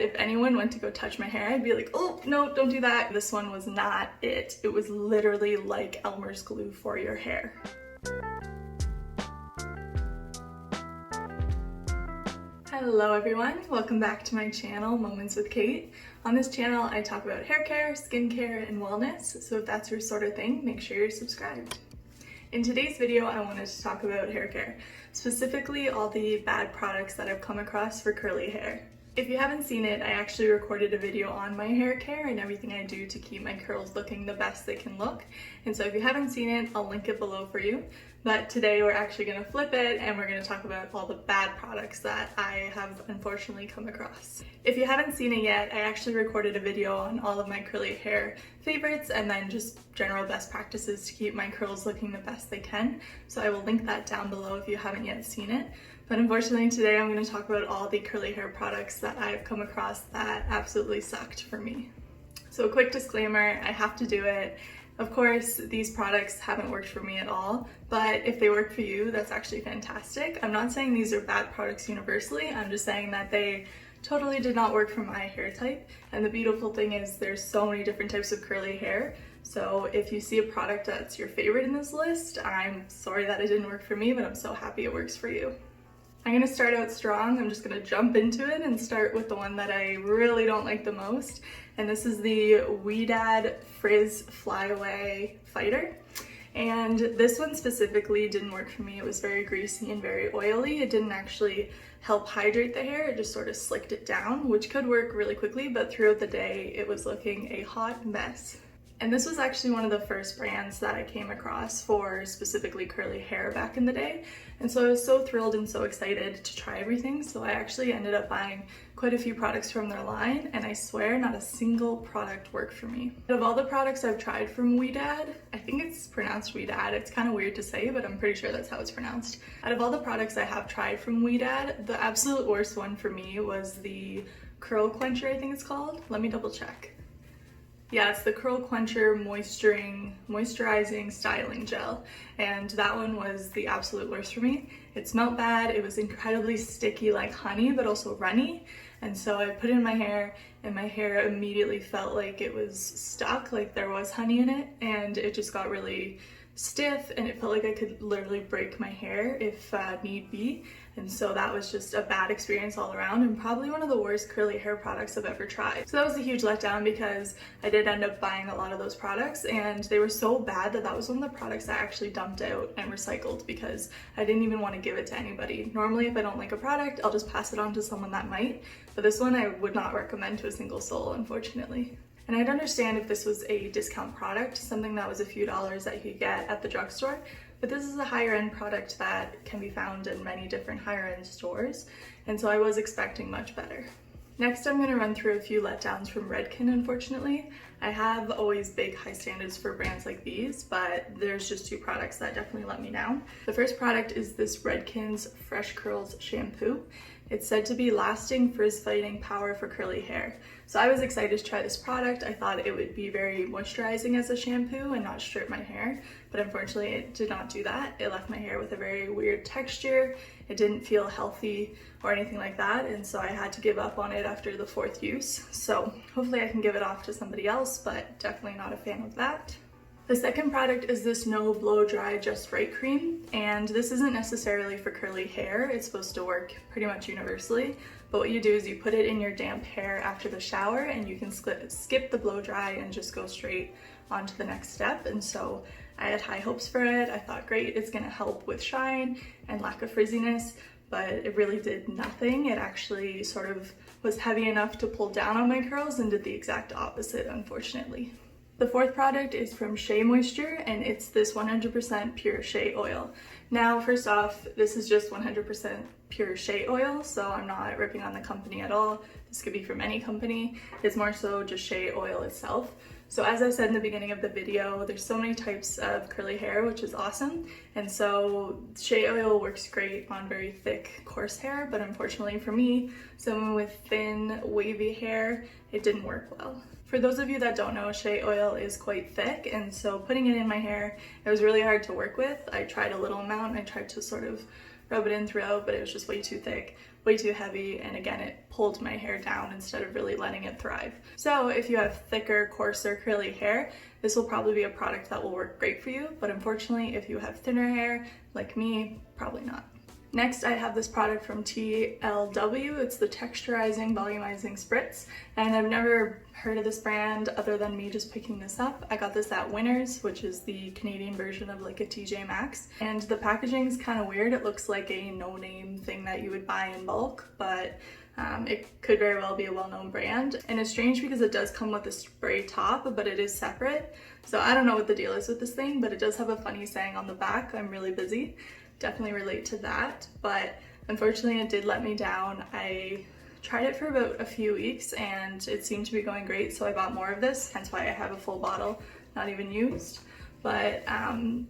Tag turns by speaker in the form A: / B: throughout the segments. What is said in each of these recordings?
A: If anyone went to go touch my hair, I'd be like, oh, no, don't do that. This one was not it. It was literally like Elmer's glue for your hair. Hello everyone, welcome back to my channel, Moments with Kate. On this channel, I talk about hair care, skincare, and wellness, so if that's your sort of thing, make sure you're subscribed. In today's video, I wanted to talk about hair care, specifically all the bad products that I've come across for curly hair. If you haven't seen it, I actually recorded a video on my hair care and everything I do to keep my curls looking the best they can look. And so if you haven't seen it, I'll link it below for you. But today we're actually going to flip it and we're going to talk about all the bad products that I have unfortunately come across. If you haven't seen it yet, I actually recorded a video on all of my curly hair favorites and then just general best practices to keep my curls looking the best they can. So I will link that down below if you haven't yet seen it. But unfortunately today I'm going to talk about all the curly hair products that I've come across that absolutely sucked for me. So a quick disclaimer, I have to do it. Of course, these products haven't worked for me at all, but if they work for you, that's actually fantastic. I'm not saying these are bad products universally, I'm just saying that they totally did not work for my hair type. And the beautiful thing is there's so many different types of curly hair. So if you see a product that's your favorite in this list, I'm sorry that it didn't work for me, but I'm so happy it works for you. I'm going to start out strong. I'm just going to jump into it and start with the one that I really don't like the most. And this is the Ouidad Frizz Flyaway Fighter. And this one specifically didn't work for me. It was very greasy and very oily. It didn't actually help hydrate the hair. It just sort of slicked it down, which could work really quickly, but throughout the day it was looking a hot mess. And this was actually one of the first brands that I came across for specifically curly hair back in the day. And so I was so thrilled and so excited to try everything. So I actually ended up buying quite a few products from their line, and I swear not a single product worked for me. Out of all the products I've tried from Ouidad, I think it's pronounced Ouidad, it's kind of weird to say, but I'm pretty sure that's how it's pronounced. Out of all the products I have tried from Ouidad, the absolute worst one for me was the Curl Quencher, I think it's called. Let me double check. Yeah, it's the Curl Quencher Moisturizing Styling Gel, and that one was the absolute worst for me. It smelled bad, it was incredibly sticky like honey, but also runny, and so I put it in my hair, and my hair immediately felt like it was stuck, like there was honey in it, and it just got really stiff, and it felt like I could literally break my hair if need be. And so that was just a bad experience all around and probably one of the worst curly hair products I've ever tried. So that was a huge letdown because I did end up buying a lot of those products and they were so bad that that was one of the products I actually dumped out and recycled because I didn't even want to give it to anybody. Normally if I don't like a product, I'll just pass it on to someone that might, but this one I would not recommend to a single soul, unfortunately. And I'd understand if this was a discount product, something that was a few dollars that you could get at the drugstore, but this is a higher end product that can be found in many different higher end stores, and so I was expecting much better. Next, I'm going to run through a few letdowns from Redken, unfortunately. I have always big high standards for brands like these, but there's just two products that definitely let me down. The first product is this Redken's Fresh Curls Shampoo. It's said to be lasting frizz fighting power for curly hair. So I was excited to try this product. I thought it would be very moisturizing as a shampoo and not strip my hair, but unfortunately it did not do that. It left my hair with a very weird texture. It didn't feel healthy or anything like that, and so I had to give up on it after the fourth use. So hopefully I can give it off to somebody else, but definitely not a fan of that. The second product is this No Blow Dry Just Right cream, and this isn't necessarily for curly hair. It's supposed to work pretty much universally, but what you do is you put it in your damp hair after the shower and you can skip the blow dry and just go straight on to the next step. And so I had high hopes for it. I thought, great, it's gonna help with shine and lack of frizziness, but it really did nothing. It actually sort of was heavy enough to pull down on my curls and did the exact opposite, unfortunately. The fourth product is from Shea Moisture, and it's this 100% pure shea oil. Now, first off, this is just 100% pure shea oil, so I'm not ripping on the company at all. This could be from any company. It's more so just shea oil itself. So as I said in the beginning of the video, there's so many types of curly hair, which is awesome. And so shea oil works great on very thick, coarse hair, but unfortunately for me, someone with thin, wavy hair, it didn't work well. For those of you that don't know, shea oil is quite thick, and so putting it in my hair, it was really hard to work with. I tried a little amount, I tried to sort of rub it in throughout, but it was just way too thick. way too heavy, and again, it pulled my hair down instead of really letting it thrive. So if you have thicker, coarser, curly hair, this will probably be a product that will work great for you, but unfortunately, if you have thinner hair, like me, probably not. Next, I have this product from TLW. It's the Texturizing Volumizing Spritz, and I've never heard of this brand other than me just picking this up. I got this at Winners, which is the Canadian version of like a TJ Maxx, and the packaging is kind of weird. It looks like a no-name thing that you would buy in bulk, but it could very well be a well-known brand. And it's strange because it does come with a spray top, but it is separate. So I don't know what the deal is with this thing, but it does have a funny saying on the back, "I'm really busy." Definitely relate to that, but unfortunately it did let me down. I tried it for about a few weeks and it seemed to be going great, so I bought more of this, hence why I have a full bottle, not even used. But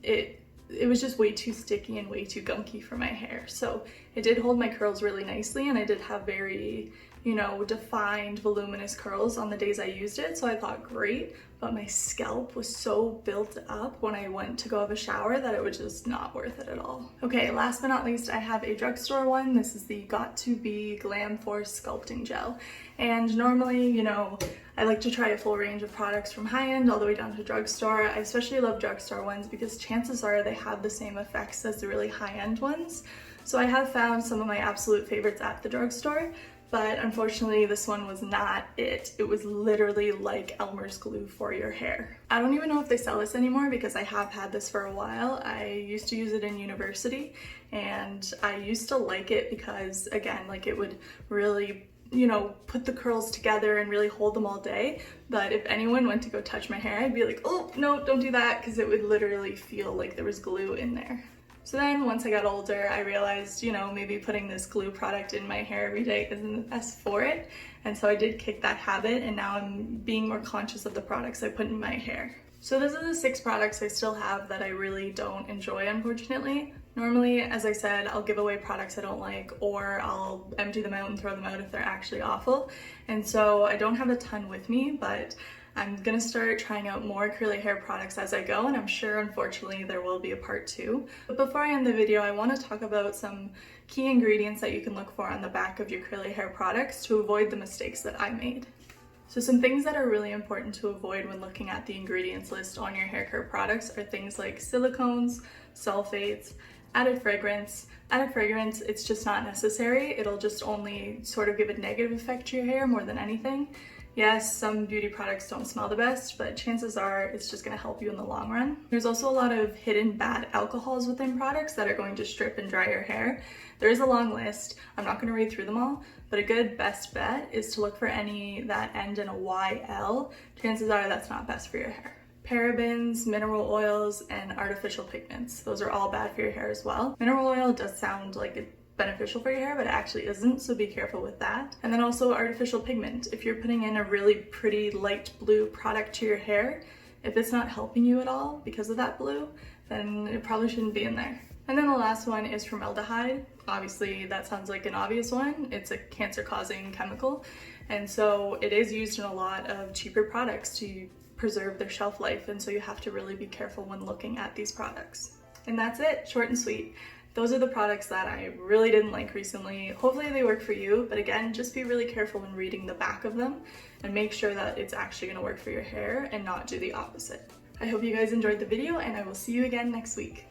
A: it was just way too sticky and way too gunky for my hair. So it did hold my curls really nicely, and I did have very, you know, defined voluminous curls on the days I used it, so I thought great, but my scalp was so built up when I went to go have a shower that it was just not worth it at all. Okay, last but not least, I have a drugstore one. This is the To Be Glam Sculpting Gel. And normally, you know, I like to try a full range of products from high-end all the way down to drugstore. I especially love drugstore ones because chances are they have the same effects as the really high-end ones. So I have found some of my absolute favorites at the drugstore, but unfortunately this one was not it. It was literally like Elmer's glue for your hair. I don't even know if they sell this anymore because I have had this for a while. I used to use it in university and I used to like it because, again, like it would really, you know, put the curls together and really hold them all day. But if anyone went to go touch my hair, I'd be like, oh no, don't do that, because it would literally feel like there was glue in there. So then once I got older, I realized, you know, maybe putting this glue product in my hair every day isn't the best for it. And so I did kick that habit, and now I'm being more conscious of the products I put in my hair. So those are the 6 products I still have that I really don't enjoy, unfortunately. Normally, as I said, I'll give away products I don't like, or I'll empty them out and throw them out if they're actually awful. And so I don't have a ton with me, but I'm gonna start trying out more curly hair products as I go, and I'm sure, unfortunately, there will be a part 2. But before I end the video, I want to talk about some key ingredients that you can look for on the back of your curly hair products to avoid the mistakes that I made. So some things that are really important to avoid when looking at the ingredients list on your hair care products are things like silicones, sulfates, added fragrance. Added fragrance, it's just not necessary. It'll just only sort of give a negative effect to your hair more than anything. Yes, some beauty products don't smell the best, but chances are it's just going to help you in the long run. There's also a lot of hidden bad alcohols within products that are going to strip and dry your hair. There is a long list. I'm not going to read through them all, but a good best bet is to look for any that end in a YL. Chances are that's not best for your hair. Parabens, mineral oils, and artificial pigments. Those are all bad for your hair as well. Mineral oil does sound like it's beneficial for your hair, but it actually isn't, so be careful with that. And then also artificial pigment. If you're putting in a really pretty light blue product to your hair, if it's not helping you at all because of that blue, then it probably shouldn't be in there. And then the last one is formaldehyde. Obviously, that sounds like an obvious one. It's a cancer-causing chemical, and so it is used in a lot of cheaper products to preserve their shelf life, and so you have to really be careful when looking at these products. And that's it, short and sweet. Those are the products that I really didn't like recently. Hopefully they work for you, but again, just be really careful when reading the back of them and make sure that it's actually gonna work for your hair and not do the opposite. I hope you guys enjoyed the video, and I will see you again next week.